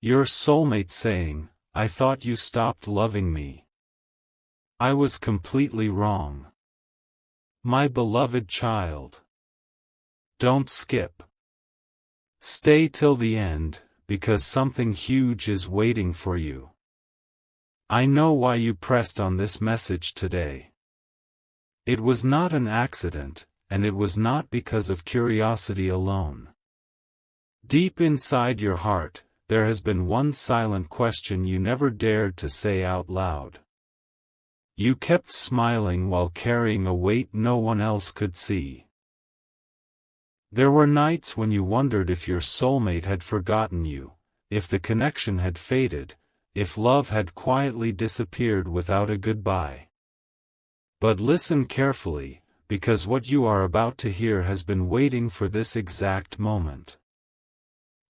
Your soulmate saying, "I thought you stopped loving me. I was completely wrong. My beloved child. Don't skip. Stay till the end, because something huge is waiting for you. I know why you pressed on this message today. It was not an accident, and it was not because of curiosity alone. Deep inside your heart, there has been one silent question you never dared to say out loud. You kept smiling while carrying a weight no one else could see. There were nights when you wondered if your soulmate had forgotten you, if the connection had faded, if love had quietly disappeared without a goodbye. But listen carefully, because what you are about to hear has been waiting for this exact moment.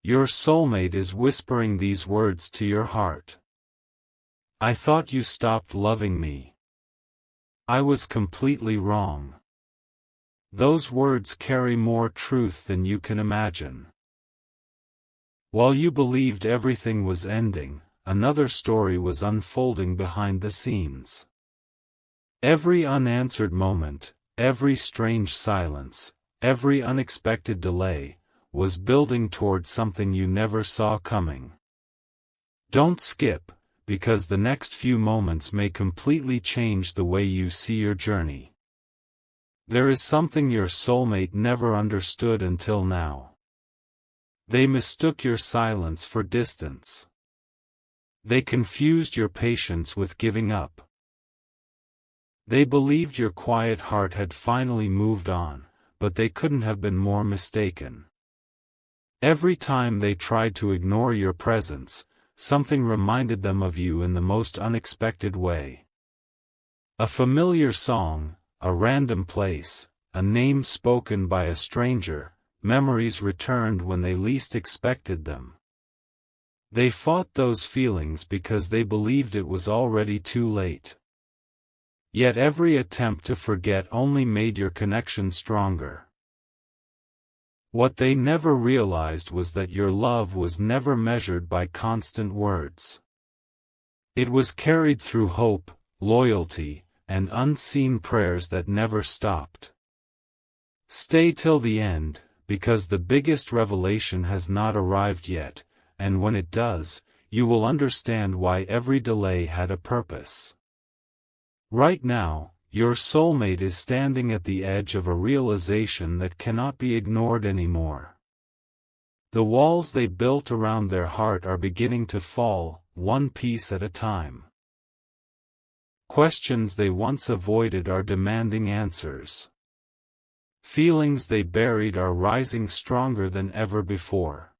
Your soulmate is whispering these words to your heart. I thought you stopped loving me. I was completely wrong. Those words carry more truth than you can imagine. While you believed everything was ending, another story was unfolding behind the scenes. Every unanswered moment, every strange silence, every unexpected delay, was building toward something you never saw coming. Don't skip, because the next few moments may completely change the way you see your journey. There is something your soulmate never understood until now. They mistook your silence for distance. They confused your patience with giving up. They believed your quiet heart had finally moved on, but they couldn't have been more mistaken. Every time they tried to ignore your presence, something reminded them of you in the most unexpected way. A familiar song, a random place, a name spoken by a stranger, memories returned when they least expected them. They fought those feelings because they believed it was already too late. Yet every attempt to forget only made your connection stronger. What they never realized was that your love was never measured by constant words. It was carried through hope, loyalty, and unseen prayers that never stopped. Stay till the end, because the biggest revelation has not arrived yet, and when it does, you will understand why every delay had a purpose. Right now, your soulmate is standing at the edge of a realization that cannot be ignored anymore. The walls they built around their heart are beginning to fall, one piece at a time. Questions they once avoided are demanding answers. Feelings they buried are rising stronger than ever before.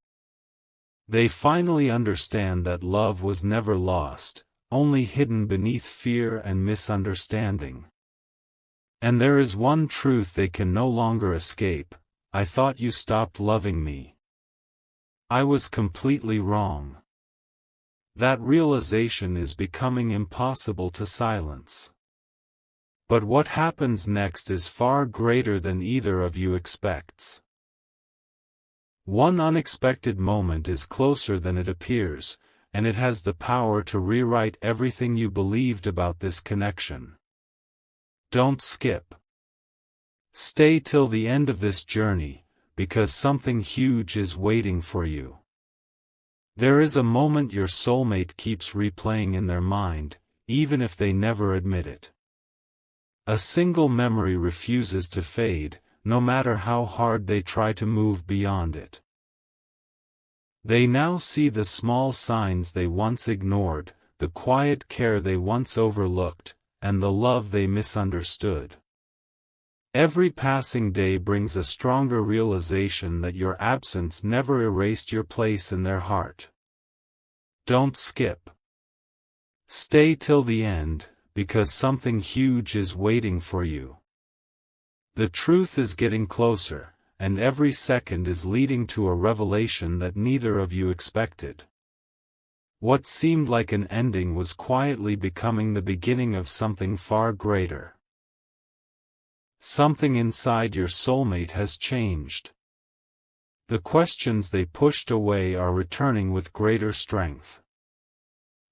They finally understand that love was never lost, only hidden beneath fear and misunderstanding. And there is one truth they can no longer escape: I thought you stopped loving me. I was completely wrong. That realization is becoming impossible to silence. But what happens next is far greater than either of you expects. One unexpected moment is closer than it appears, and it has the power to rewrite everything you believed about this connection. Don't skip. Stay till the end of this journey, because something huge is waiting for you. There is a moment your soulmate keeps replaying in their mind, even if they never admit it. A single memory refuses to fade, no matter how hard they try to move beyond it. They now see the small signs they once ignored, the quiet care they once overlooked, and the love they misunderstood. Every passing day brings a stronger realization that your absence never erased your place in their heart. Don't skip. Stay till the end, because something huge is waiting for you. The truth is getting closer, and every second is leading to a revelation that neither of you expected. What seemed like an ending was quietly becoming the beginning of something far greater. Something inside your soulmate has changed. The questions they pushed away are returning with greater strength.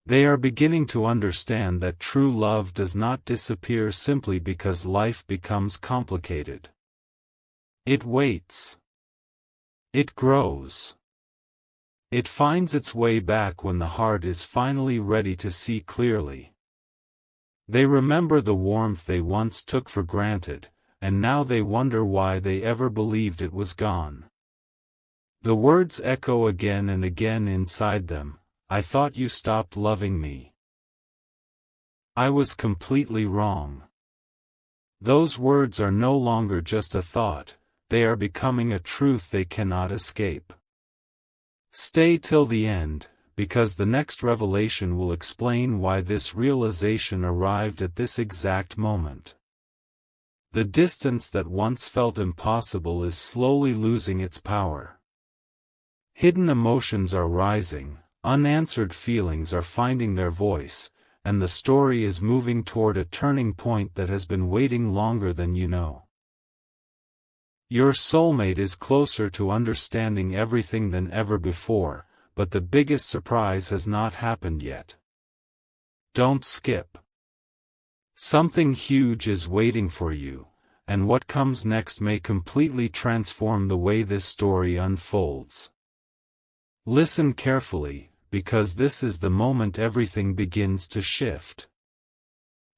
They are beginning to understand that true love does not disappear simply because life becomes complicated. It waits. It grows. It finds its way back when the heart is finally ready to see clearly. They remember the warmth they once took for granted, and now they wonder why they ever believed it was gone. The words echo again and again inside them. I thought you stopped loving me. I was completely wrong. Those words are no longer just a thought, they are becoming a truth they cannot escape. Stay till the end, because the next revelation will explain why this realization arrived at this exact moment. The distance that once felt impossible is slowly losing its power. Hidden emotions are rising, unanswered feelings are finding their voice, and the story is moving toward a turning point that has been waiting longer than you know. Your soulmate is closer to understanding everything than ever before, but the biggest surprise has not happened yet. Don't skip. Something huge is waiting for you, and what comes next may completely transform the way this story unfolds. Listen carefully, because this is the moment everything begins to shift.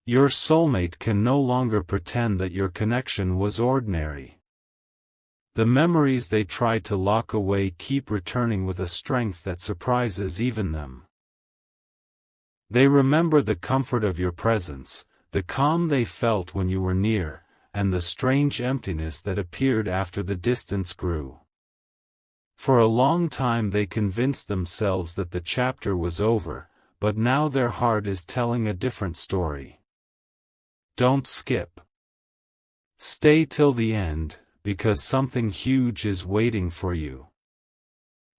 Your soulmate can no longer pretend that your connection was ordinary. The memories they tried to lock away keep returning with a strength that surprises even them. They remember the comfort of your presence, the calm they felt when you were near, and the strange emptiness that appeared after the distance grew. For a long time they convinced themselves that the chapter was over, but now their heart is telling a different story. Don't skip. Stay till the end, because something huge is waiting for you.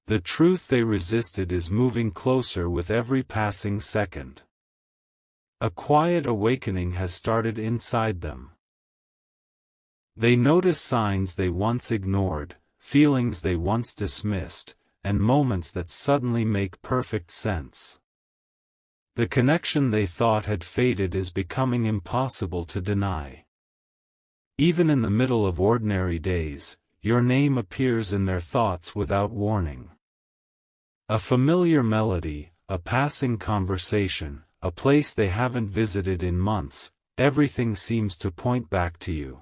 The truth they resisted is moving closer with every passing second. A quiet awakening has started inside them. They notice signs they once ignored, feelings they once dismissed, and moments that suddenly make perfect sense. The connection they thought had faded is becoming impossible to deny. Even in the middle of ordinary days, your name appears in their thoughts without warning. A familiar melody, a passing conversation, a place they haven't visited in months, everything seems to point back to you.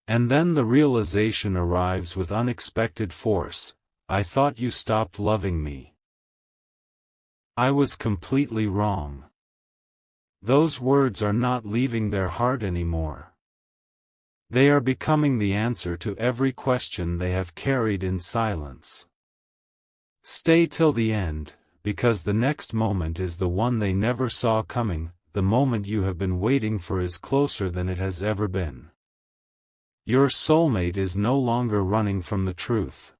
And then the realization arrives with unexpected force. I thought you stopped loving me. I was completely wrong. Those words are not leaving their heart anymore. They are becoming the answer to every question they have carried in silence. Stay till the end, because the next moment is the one they never saw coming. The moment you have been waiting for is closer than it has ever been. Your soulmate is no longer running from the truth.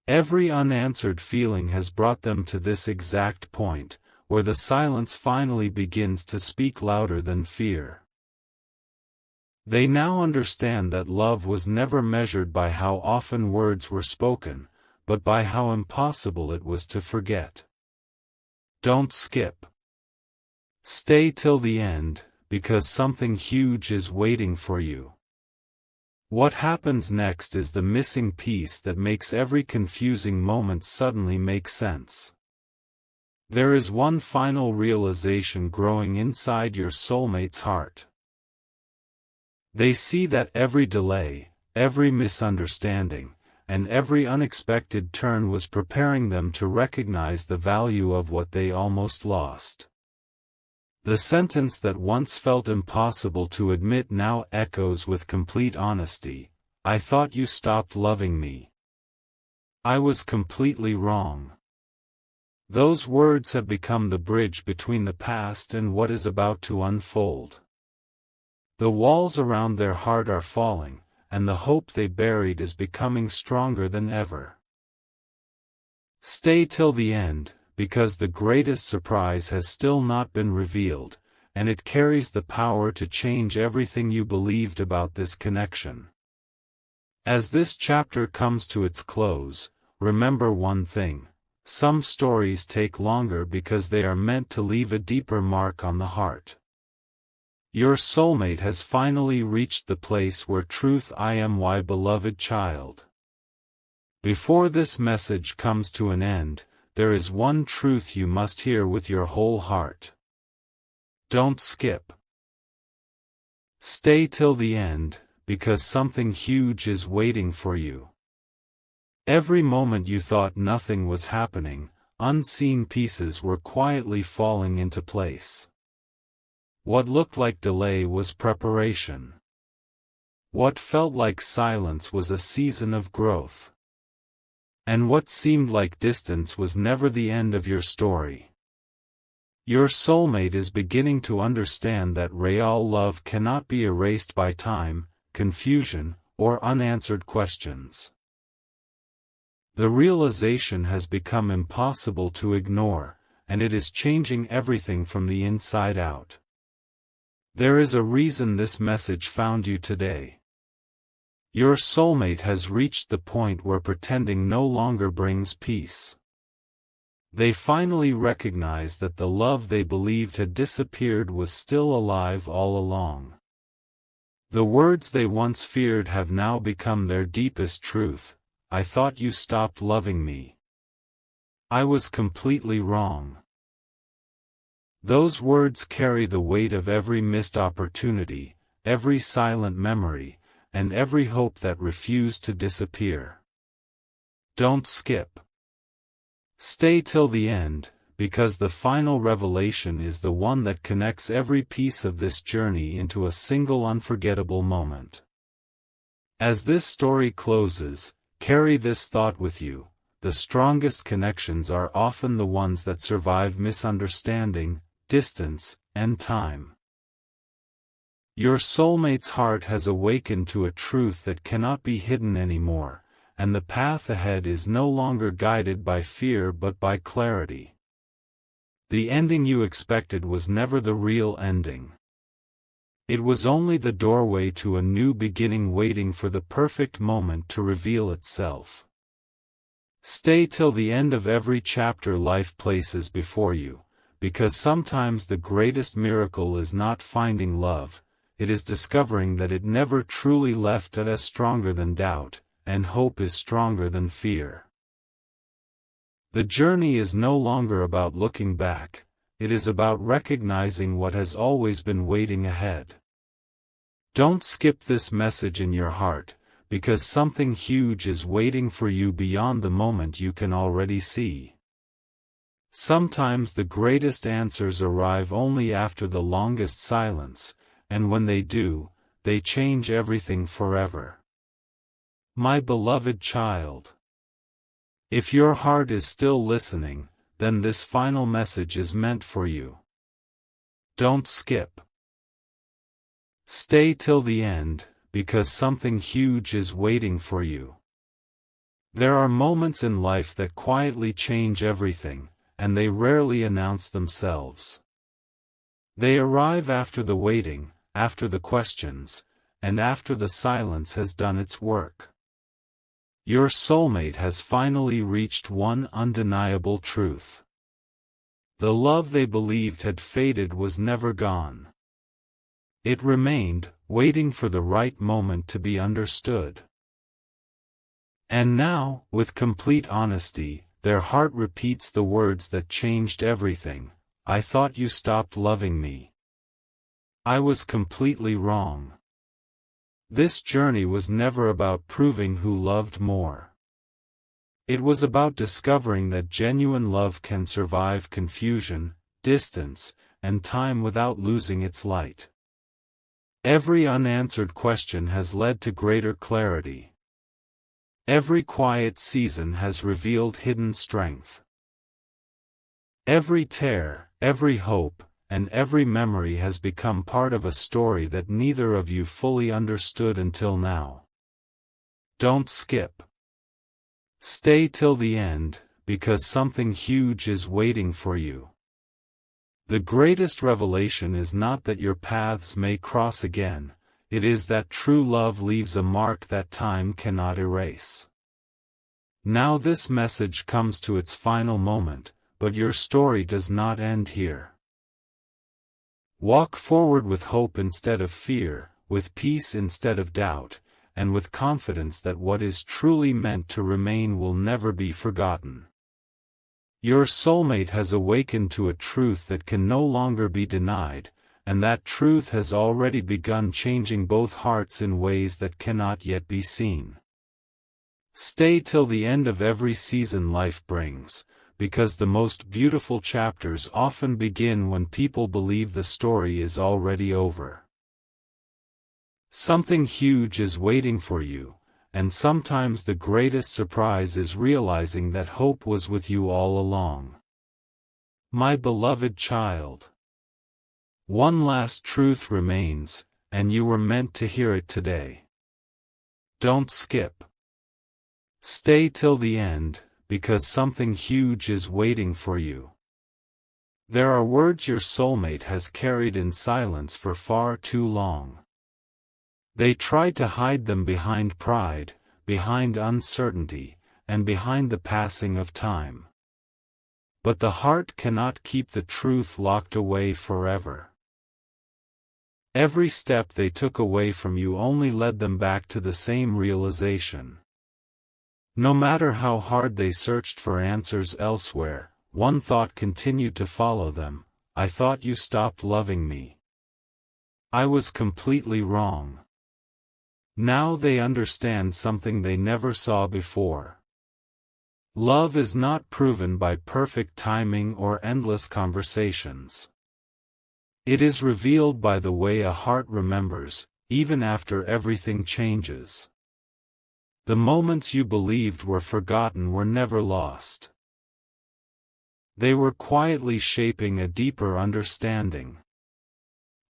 Every unanswered feeling has brought them to this exact point, where the silence finally begins to speak louder than fear. They now understand that love was never measured by how often words were spoken, but by how impossible it was to forget. Don't skip. Stay till the end, because something huge is waiting for you. What happens next is the missing piece that makes every confusing moment suddenly make sense. There is one final realization growing inside your soulmate's heart. They see that every delay, every misunderstanding, and every unexpected turn was preparing them to recognize the value of what they almost lost. The sentence that once felt impossible to admit now echoes with complete honesty. I thought you stopped loving me. I was completely wrong. Those words have become the bridge between the past and what is about to unfold. The walls around their heart are falling, and the hope they buried is becoming stronger than ever. Stay till the end, because the greatest surprise has still not been revealed, and it carries the power to change everything you believed about this connection. As this chapter comes to its close, remember one thing: some stories take longer because they are meant to leave a deeper mark on the heart. Your soulmate has finally reached the place where truth I am, why beloved child. Before this message comes to an end, there is one truth you must hear with your whole heart. Don't skip. Stay till the end, because something huge is waiting for you. Every moment you thought nothing was happening, unseen pieces were quietly falling into place. What looked like delay was preparation. What felt like silence was a season of growth. And what seemed like distance was never the end of your story. Your soulmate is beginning to understand that real love cannot be erased by time, confusion, or unanswered questions. The realization has become impossible to ignore, and it is changing everything from the inside out. There is a reason this message found you today. Your soulmate has reached the point where pretending no longer brings peace. They finally recognize that the love they believed had disappeared was still alive all along. The words they once feared have now become their deepest truth: I thought you stopped loving me. I was completely wrong. Those words carry the weight of every missed opportunity, every silent memory, and every hope that refused to disappear. Don't skip. Stay till the end, because the final revelation is the one that connects every piece of this journey into a single unforgettable moment. As this story closes, carry this thought with you: the strongest connections are often the ones that survive misunderstanding, distance, and time. Your soulmate's heart has awakened to a truth that cannot be hidden anymore, and the path ahead is no longer guided by fear but by clarity. The ending you expected was never the real ending. It was only the doorway to a new beginning waiting for the perfect moment to reveal itself. Stay till the end of every chapter life places before you, because sometimes the greatest miracle is not finding love, it is discovering that it never truly left us. Stronger than doubt, and hope is stronger than fear. The journey is no longer about looking back, it is about recognizing what has always been waiting ahead. Don't skip this message in your heart, because something huge is waiting for you beyond the moment you can already see. Sometimes the greatest answers arrive only after the longest silence, and when they do, they change everything forever. My beloved child, if your heart is still listening, then this final message is meant for you. Don't skip. Stay till the end, because something huge is waiting for you. There are moments in life that quietly change everything, and they rarely announce themselves. They arrive after the waiting, after the questions, and after the silence has done its work. Your soulmate has finally reached one undeniable truth. The love they believed had faded was never gone. It remained, waiting for the right moment to be understood. And now, with complete honesty, their heart repeats the words that changed everything: I thought you stopped loving me. I was completely wrong. This journey was never about proving who loved more. It was about discovering that genuine love can survive confusion, distance, and time without losing its light. Every unanswered question has led to greater clarity. Every quiet season has revealed hidden strength. Every tear, every hope, and every memory has become part of a story that neither of you fully understood until now. Don't skip. Stay till the end, because something huge is waiting for you. The greatest revelation is not that your paths may cross again, it is that true love leaves a mark that time cannot erase. Now this message comes to its final moment, but your story does not end here. Walk forward with hope instead of fear, with peace instead of doubt, and with confidence that what is truly meant to remain will never be forgotten. Your soulmate has awakened to a truth that can no longer be denied, and that truth has already begun changing both hearts in ways that cannot yet be seen. Stay till the end of every season life brings, because the most beautiful chapters often begin when people believe the story is already over. Something huge is waiting for you, and sometimes the greatest surprise is realizing that hope was with you all along. My beloved child. One last truth remains, and you were meant to hear it today. Don't skip. Stay till the end, because something huge is waiting for you. There are words your soulmate has carried in silence for far too long. They tried to hide them behind pride, behind uncertainty, and behind the passing of time. But the heart cannot keep the truth locked away forever. Every step they took away from you only led them back to the same realization. No matter how hard they searched for answers elsewhere, one thought continued to follow them: I thought you stopped loving me. I was completely wrong. Now they understand something they never saw before. Love is not proven by perfect timing or endless conversations. It is revealed by the way a heart remembers, even after everything changes. The moments you believed were forgotten were never lost. They were quietly shaping a deeper understanding.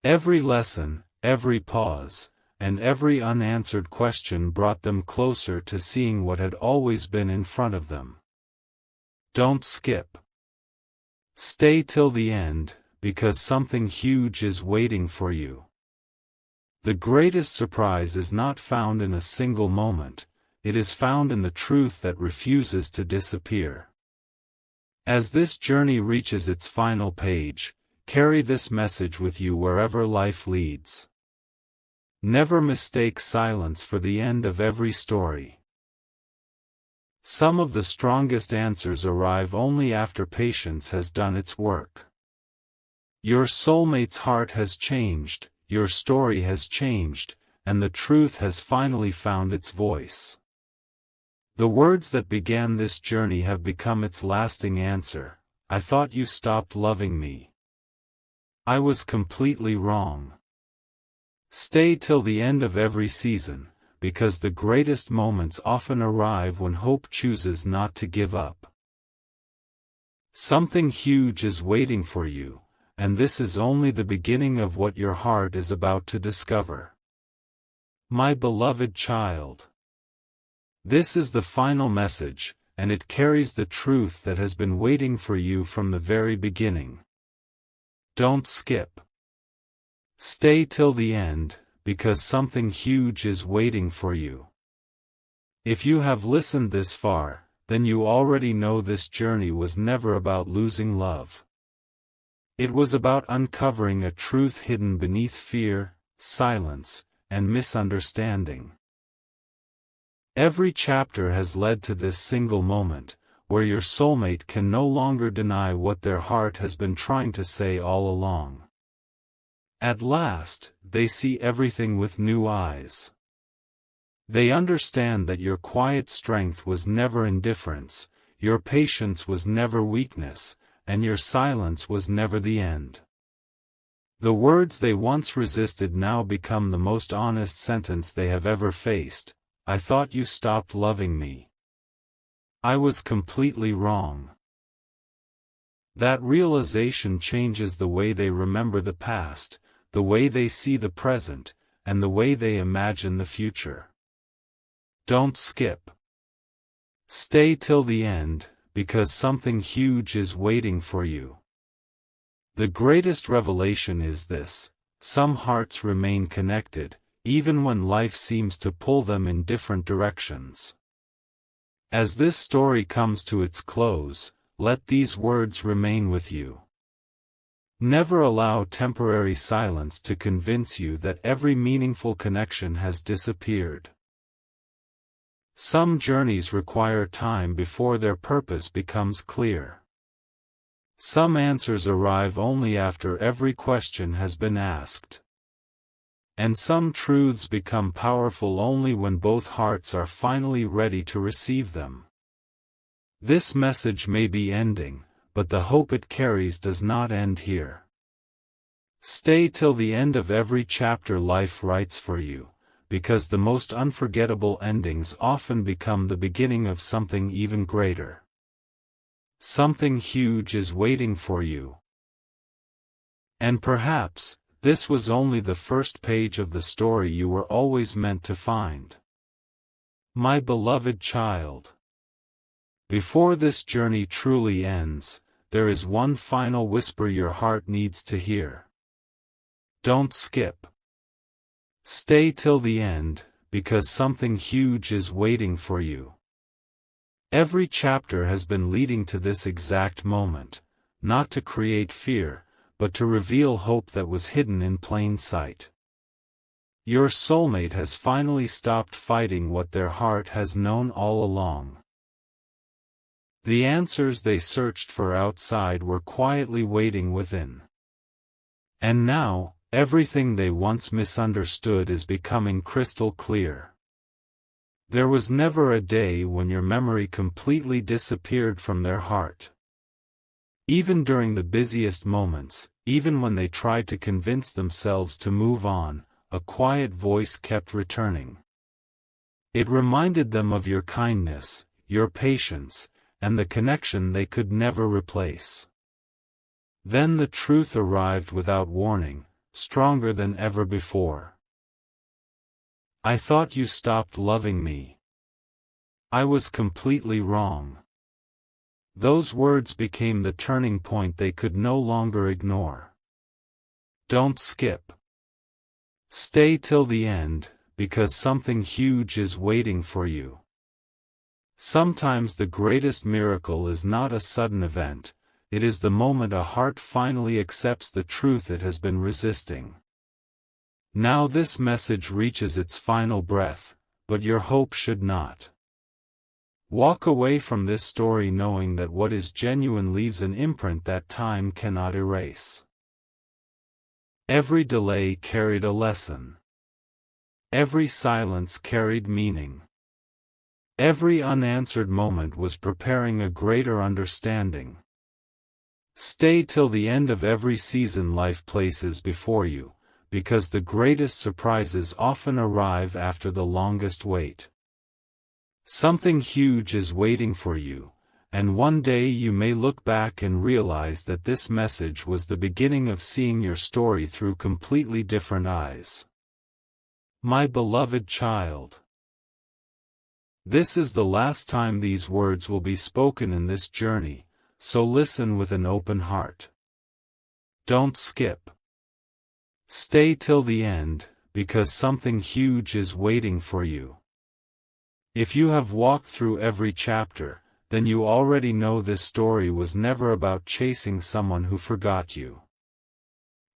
Every lesson, every pause, and every unanswered question brought them closer to seeing what had always been in front of them. Don't skip. Stay till the end, because something huge is waiting for you. The greatest surprise is not found in a single moment, it is found in the truth that refuses to disappear. As this journey reaches its final page, carry this message with you wherever life leads. Never mistake silence for the end of every story. Some of the strongest answers arrive only after patience has done its work. Your soulmate's heart has changed, your story has changed, and the truth has finally found its voice. The words that began this journey have become its lasting answer: I thought you stopped loving me. I was completely wrong. Stay till the end of every season, because the greatest moments often arrive when hope chooses not to give up. Something huge is waiting for you, and this is only the beginning of what your heart is about to discover. My beloved child. This is the final message, and it carries the truth that has been waiting for you from the very beginning. Don't skip. Stay till the end, because something huge is waiting for you. If you have listened this far, then you already know this journey was never about losing love. It was about uncovering a truth hidden beneath fear, silence, and misunderstanding. Every chapter has led to this single moment, where your soulmate can no longer deny what their heart has been trying to say all along. At last, they see everything with new eyes. They understand that your quiet strength was never indifference, your patience was never weakness, and your silence was never the end. The words they once resisted now become the most honest sentence they have ever faced: I thought you stopped loving me. I was completely wrong. That realization changes the way they remember the past, the way they see the present, and the way they imagine the future. Don't skip. Stay till the end, because something huge is waiting for you. The greatest revelation is this: some hearts remain connected, even when life seems to pull them in different directions. As this story comes to its close, let these words remain with you. Never allow temporary silence to convince you that every meaningful connection has disappeared. Some journeys require time before their purpose becomes clear. Some answers arrive only after every question has been asked. And some truths become powerful only when both hearts are finally ready to receive them. This message may be ending, but the hope it carries does not end here. Stay till the end of every chapter life writes for you, because the most unforgettable endings often become the beginning of something even greater. Something huge is waiting for you. And perhaps, this was only the first page of the story you were always meant to find. My beloved child. Before this journey truly ends, there is one final whisper your heart needs to hear. Don't skip. Stay till the end, because something huge is waiting for you. Every chapter has been leading to this exact moment, not to create fear, but to reveal hope that was hidden in plain sight. Your soulmate has finally stopped fighting what their heart has known all along. The answers they searched for outside were quietly waiting within. And now, everything they once misunderstood is becoming crystal clear. There was never a day when your memory completely disappeared from their heart. Even during the busiest moments, even when they tried to convince themselves to move on, a quiet voice kept returning. It reminded them of your kindness, your patience, and the connection they could never replace. Then the truth arrived without warning, stronger than ever before. I thought you stopped loving me. I was completely wrong. Those words became the turning point they could no longer ignore. Don't skip. Stay till the end, because something huge is waiting for you. Sometimes the greatest miracle is not a sudden event, it is the moment a heart finally accepts the truth it has been resisting. Now this message reaches its final breath, but your hope should not. Walk away from this story knowing that what is genuine leaves an imprint that time cannot erase. Every delay carried a lesson. Every silence carried meaning. Every unanswered moment was preparing a greater understanding. Stay till the end of every season life places before you, because the greatest surprises often arrive after the longest wait. Something huge is waiting for you, and one day you may look back and realize that this message was the beginning of seeing your story through completely different eyes. My beloved child. This is the last time these words will be spoken in this journey, so listen with an open heart. Don't skip. Stay till the end, because something huge is waiting for you. If you have walked through every chapter, then you already know this story was never about chasing someone who forgot you.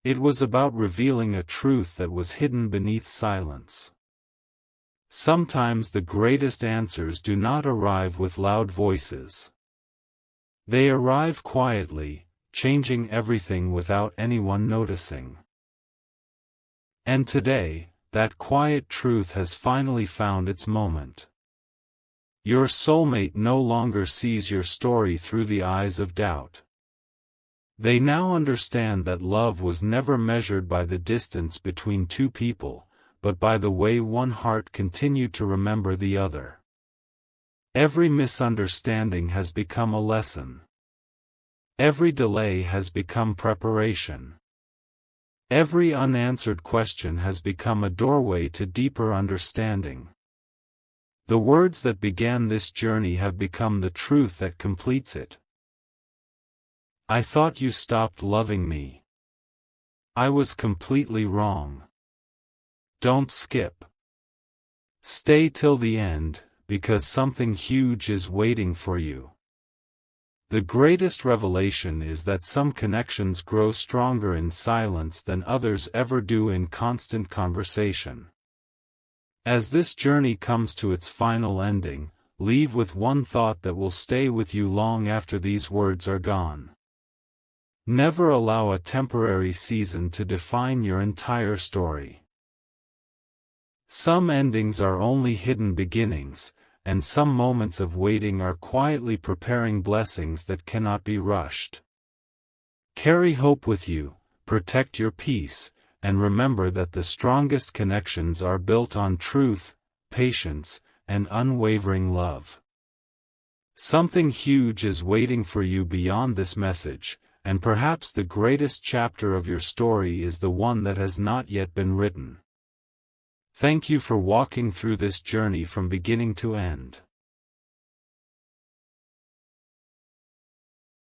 It was about revealing a truth that was hidden beneath silence. Sometimes the greatest answers do not arrive with loud voices. They arrive quietly, changing everything without anyone noticing. And today, that quiet truth has finally found its moment. Your soulmate no longer sees your story through the eyes of doubt. They now understand that love was never measured by the distance between two people, but by the way one heart continued to remember the other. Every misunderstanding has become a lesson. Every delay has become preparation. Every unanswered question has become a doorway to deeper understanding. The words that began this journey have become the truth that completes it. I thought you stopped loving me. I was completely wrong. Don't skip. Stay till the end, because something huge is waiting for you. The greatest revelation is that some connections grow stronger in silence than others ever do in constant conversation. As this journey comes to its final ending, leave with one thought that will stay with you long after these words are gone. Never allow a temporary season to define your entire story. Some endings are only hidden beginnings, and some moments of waiting are quietly preparing blessings that cannot be rushed. Carry hope with you, protect your peace, and remember that the strongest connections are built on truth, patience, and unwavering love. Something huge is waiting for you beyond this message, and perhaps the greatest chapter of your story is the one that has not yet been written. Thank you for walking through this journey from beginning to end.